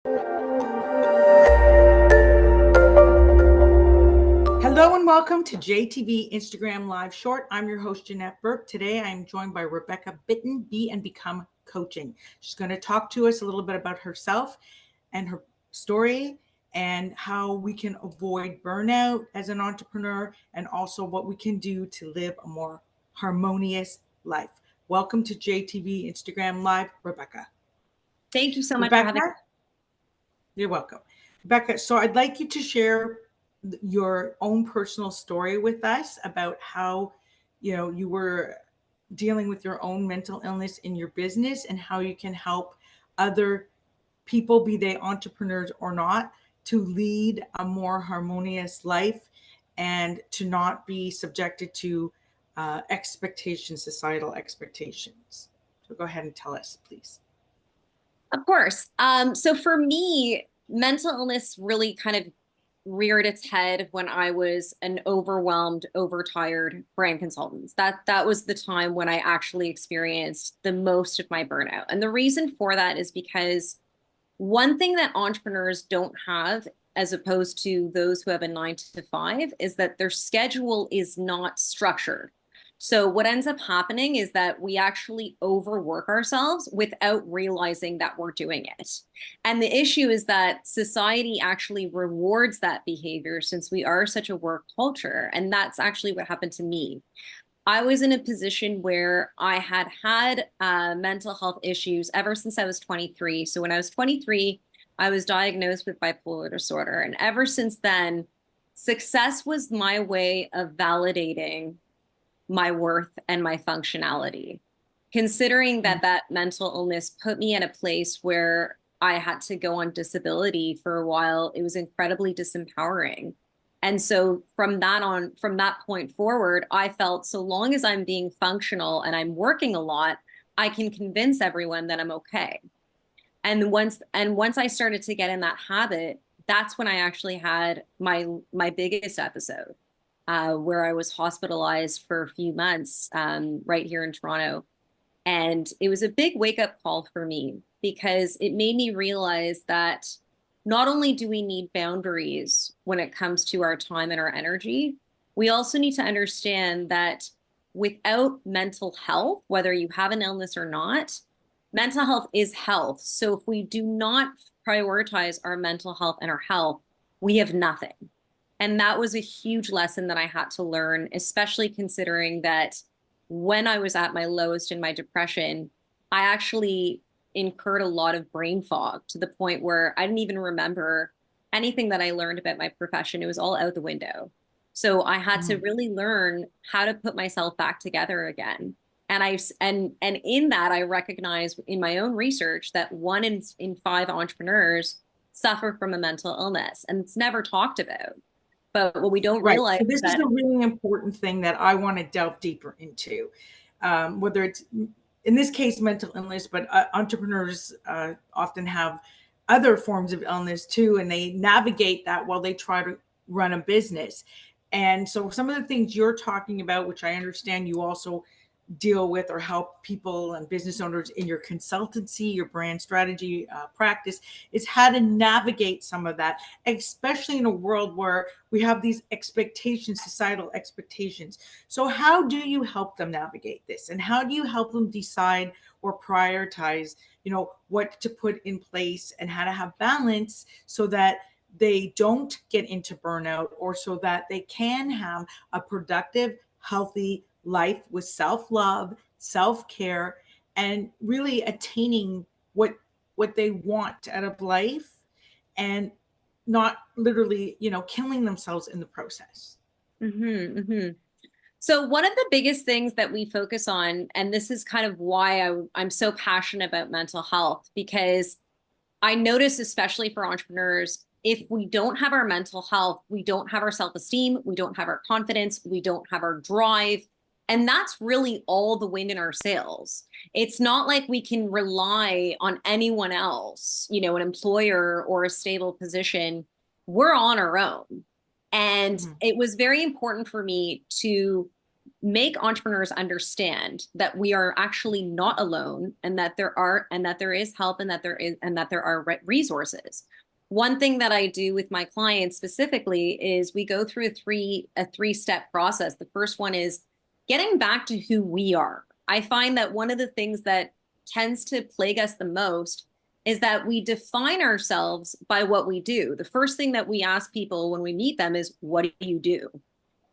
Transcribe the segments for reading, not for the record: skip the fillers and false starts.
Hello and welcome to JTV Instagram Live Short. I'm your host, Janette Burke. Today I am joined by Bitton, Be and Become Coaching. She's going to talk to us a little bit about herself and her story and how we can avoid burnout as an entrepreneur and also what we can do to live a more harmonious life. Welcome to JTV Instagram Live, Rebecca. Thank you so much for having me. You're welcome. Rebecca, so I'd like you to share your own personal story with us about how, you were dealing with your own mental illness in your business and how you can help other people, be they entrepreneurs or not, to lead a more harmonious life and to not be subjected to expectations, societal expectations. So go ahead and tell us, please. Of course. So for me, mental illness really kind of reared its head when I was an overwhelmed, overtired brand consultant. That was the time when I actually experienced the most of my burnout. And the reason for that is because one thing that entrepreneurs don't have, as opposed to those who have a 9 to 5, is that their schedule is not structured. So what ends up happening is that we actually overwork ourselves without realizing that we're doing it. And the issue is that society actually rewards that behavior since we are such a work culture. And that's actually what happened to me. I was in a position where I had mental health issues ever since I was 23. So when I was 23, I was diagnosed with bipolar disorder. And ever since then, success was my way of validating my worth and my functionality. Considering that that mental illness put me in a place where I had to go on disability for a while, it was incredibly disempowering. And so from that point forward, I felt so long as I'm being functional and I'm working a lot, I can convince everyone that I'm okay. And once I started to get in that habit, that's when I actually had my biggest episode. Where I was hospitalized for a few months right here in Toronto. And it was a big wake-up call for me because it made me realize that not only do we need boundaries when it comes to our time and our energy, we also need to understand that without mental health, whether you have an illness or not, mental health is health. So if we do not prioritize our mental health and our health, we have nothing. And that was a huge lesson that I had to learn, especially considering that when I was at my lowest in my depression, I actually incurred a lot of brain fog to the point where I didn't even remember anything that I learned about my profession. It was all out the window. So I had to really learn how to put myself back together again. And in that, I recognized in my own research that 1 in 5 entrepreneurs suffer from a mental illness, and it's never talked about. But what we don't realize so this is a really important thing that I want to delve deeper into, whether it's, in this case, mental illness, but entrepreneurs often have other forms of illness too, and they navigate that while they try to run a business. And so some of the things you're talking about, which I understand you also deal with or help people and business owners in your consultancy, your brand strategy practice, is how to navigate some of that, especially in a world where we have these expectations, societal expectations. So how do you help them navigate this? And how do you help them decide or prioritize, what to put in place and how to have balance so that they don't get into burnout, or so that they can have a productive, healthy life with self-love, self-care, and really attaining what they want out of life, and not literally, killing themselves in the process. So one of the biggest things that we focus on, and this is kind of why I'm so passionate about mental health, because I notice, especially for entrepreneurs, if we don't have our mental health, we don't have our self-esteem, we don't have our confidence, we don't have our drive. And that's really all the wind in our sails. It's not like we can rely on anyone else, an employer or a stable position. We're on our own. And it was very important for me to make entrepreneurs understand that we are actually not alone, and that there is help, and that there are resources. One thing that I do with my clients specifically is we go through a three-step process. The first one is getting back to who we are. I find that one of the things that tends to plague us the most is that we define ourselves by what we do. The first thing that we ask people when we meet them is, what do you do?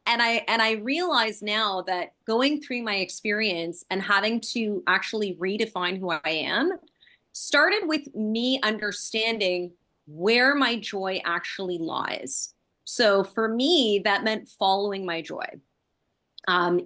And I realize now that going through my experience and having to actually redefine who I am started with me understanding where my joy actually lies. So for me, that meant following my joy.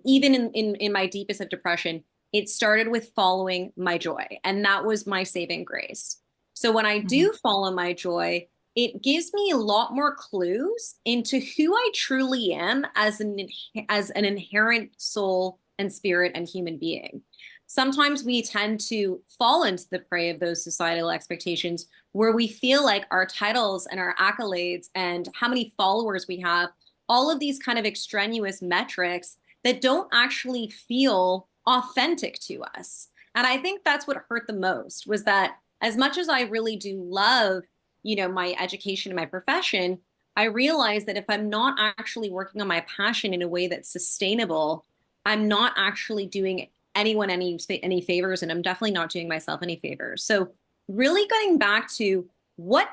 Even in my deepest of depression, it started with following my joy, and that was my saving grace. So when I do follow my joy, it gives me a lot more clues into who I truly am as an inherent soul and spirit and human being. Sometimes we tend to fall into the prey of those societal expectations where we feel like our titles and our accolades and how many followers we have, all of these kind of extraneous metrics that don't actually feel authentic to us. And I think that's what hurt the most, was that as much as I really do love, my education and my profession, I realized that if I'm not actually working on my passion in a way that's sustainable, I'm not actually doing anyone any favors, and I'm definitely not doing myself any favors. So really getting back to what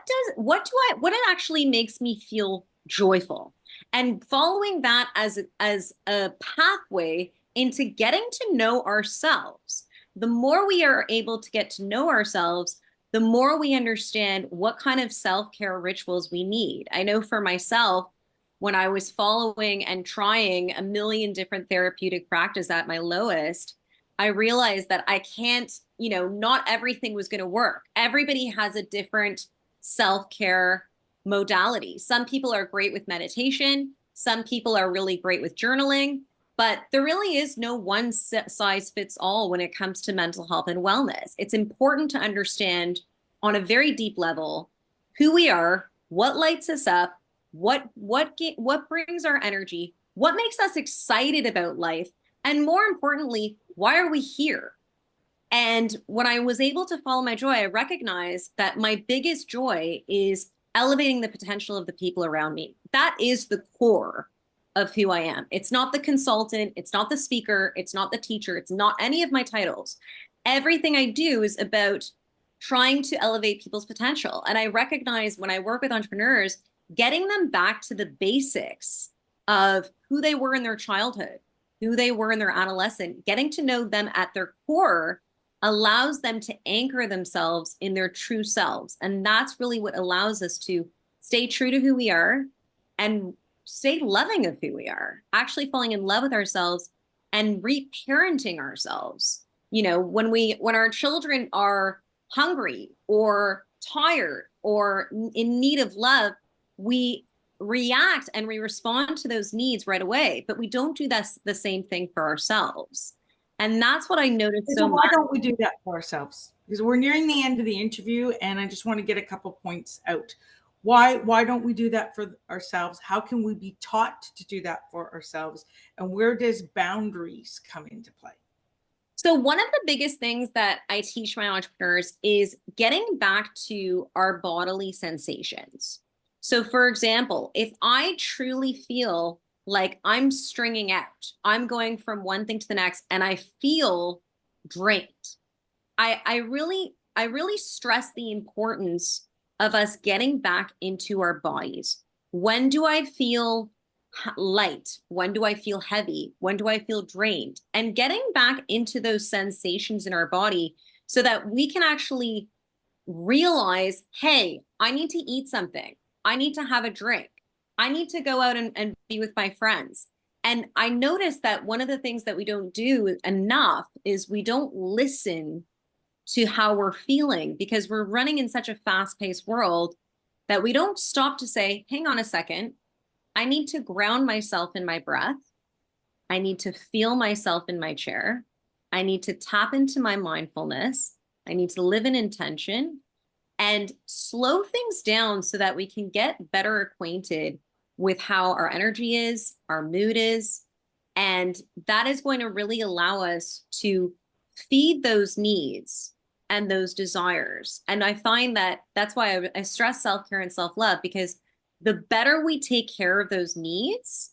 actually makes me feel joyful, and following that as a pathway into getting to know ourselves. The more we are able to get to know ourselves, the more we understand what kind of self-care rituals we need. I know for myself, when I was following and trying a million different therapeutic practices at my lowest, I realized that I can't, not everything was going to work. Everybody has a different self-care modality. Some people are great with meditation. Some people are really great with journaling. But there really is no one size fits all when it comes to mental health and wellness. It's important to understand on a very deep level who we are, what lights us up, what brings our energy, what makes us excited about life, and more importantly, why are we here? And when I was able to follow my joy, I recognized that my biggest joy is elevating the potential of the people around me. That is the core of who I am. It's not the consultant, it's not the speaker, it's not the teacher, it's not any of my titles. Everything I do is about trying to elevate people's potential. And I recognize when I work with entrepreneurs, getting them back to the basics of who they were in their childhood, who they were in their adolescent, getting to know them at their core allows them to anchor themselves in their true selves. And that's really what allows us to stay true to who we are and stay loving of who we are, actually falling in love with ourselves and reparenting ourselves. When our children are hungry or tired or in need of love, we react and we respond to those needs right away, but we don't do the same thing for ourselves. And that's what I noticed so much. Why don't we do that for ourselves? Because we're nearing the end of the interview, and I just want to get a couple points out. Why don't we do that for ourselves? How can we be taught to do that for ourselves? And where does boundaries come into play? So one of the biggest things that I teach my entrepreneurs is getting back to our bodily sensations. So for example, if I truly feel like I'm stringing out, I'm going from one thing to the next, and I feel drained, I really stress the importance of us getting back into our bodies. When do I feel light? When do I feel heavy? When do I feel drained? And getting back into those sensations in our body so that we can actually realize, hey, I need to eat something. I need to have a drink. I need to go out and be with my friends. And I noticed that one of the things that we don't do enough is we don't listen to how we're feeling, because we're running in such a fast-paced world that we don't stop to say, hang on a second, I need to ground myself in my breath. I need to feel myself in my chair. I need to tap into my mindfulness. I need to live in intention and slow things down so that we can get better acquainted with how our energy is, our mood is, And that is going to really allow us to feed those needs and those desires. And I find that that's why I stress self-care and self-love, because the better we take care of those needs,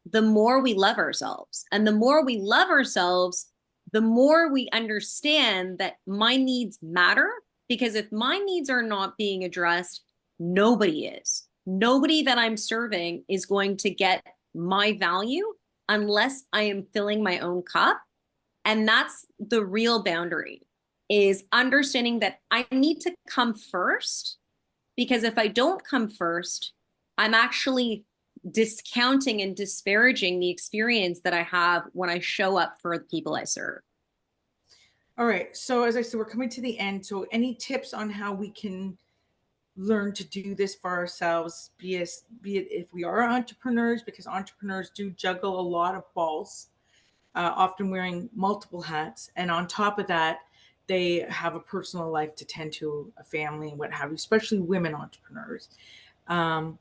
the more we love ourselves. And the more we love ourselves, the more we understand that my needs matter. Because if my needs are not being addressed, nobody is. Nobody that I'm serving is going to get my value unless I am filling my own cup. And that's the real boundary, is understanding that I need to come first, because if I don't come first, I'm actually discounting and disparaging the experience that I have when I show up for the people I serve. All right. So as I said, we're coming to the end. So any tips on how we can learn to do this for ourselves, be it if we are entrepreneurs, because entrepreneurs do juggle a lot of balls, often wearing multiple hats. And on top of that, they have a personal life to tend to, a family and what have you, especially women entrepreneurs. And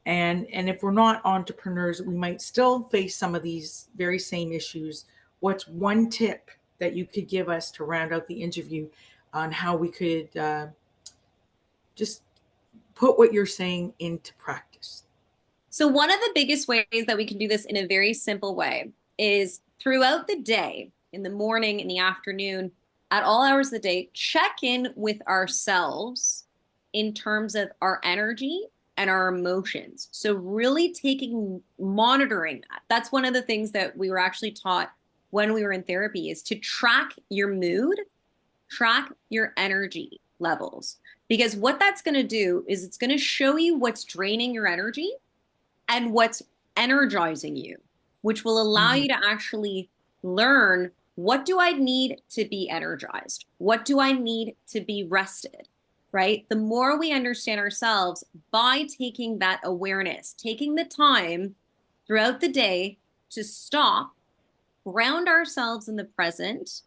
if we're not entrepreneurs, we might still face some of these very same issues. What's one tip that you could give us to round out the interview on how we could just put what you're saying into practice? So one of the biggest ways that we can do this in a very simple way is throughout the day, in the morning, in the afternoon, at all hours of the day, check in with ourselves in terms of our energy and our emotions. So really monitoring that. That's one of the things that we were actually taught when we were in therapy, is to track your mood, track your energy levels. Because what that's going to do is it's going to show you what's draining your energy and what's energizing you, which will allow you to actually learn, what do I need to be energized? What do I need to be rested? Right? The more we understand ourselves by taking that awareness, taking the time throughout the day to stop, ground ourselves in the present,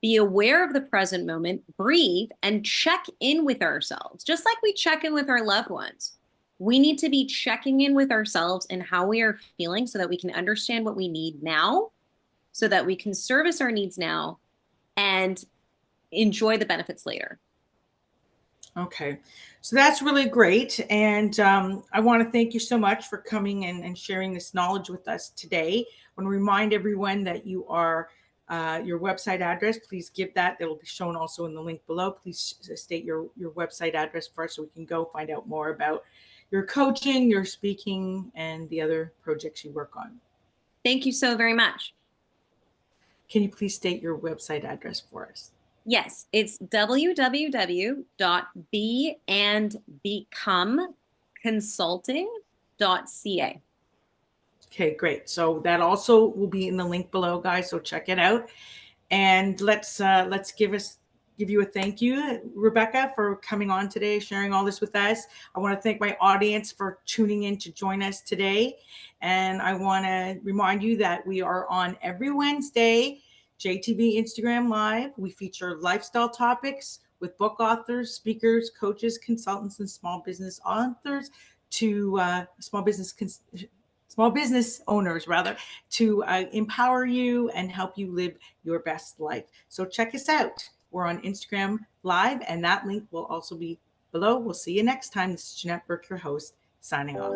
be aware of the present moment, breathe, and check in with ourselves, just like we check in with our loved ones. We need to be checking in with ourselves and how we are feeling so that we can understand what we need now, so that we can service our needs now and enjoy the benefits later. Okay, so that's really great. And I want to thank you so much for coming and sharing this knowledge with us today. I want to remind everyone that you are your website address. Please give that. That will be shown also in the link below. Please state your website address for us so we can go find out more about your coaching, your speaking, and the other projects you work on. Thank you so very much. Can you please state your website address for us? Yes, it's www.beandbecomeconsulting.ca. Okay, great. So that also will be in the link below, guys. So check it out. And let's give you a thank you, Rebecca, for coming on today, sharing all this with us. I want to thank my audience for tuning in to join us today. And I want to remind you that we are on every Wednesday, JTB Instagram Live. We feature lifestyle topics with book authors, speakers, coaches, consultants, and small business authors to small business owners, rather, to empower you and help you live your best life. So check us out. We're on Instagram Live, and that link will also be below. We'll see you next time. This is Janette Burke, your host, signing off.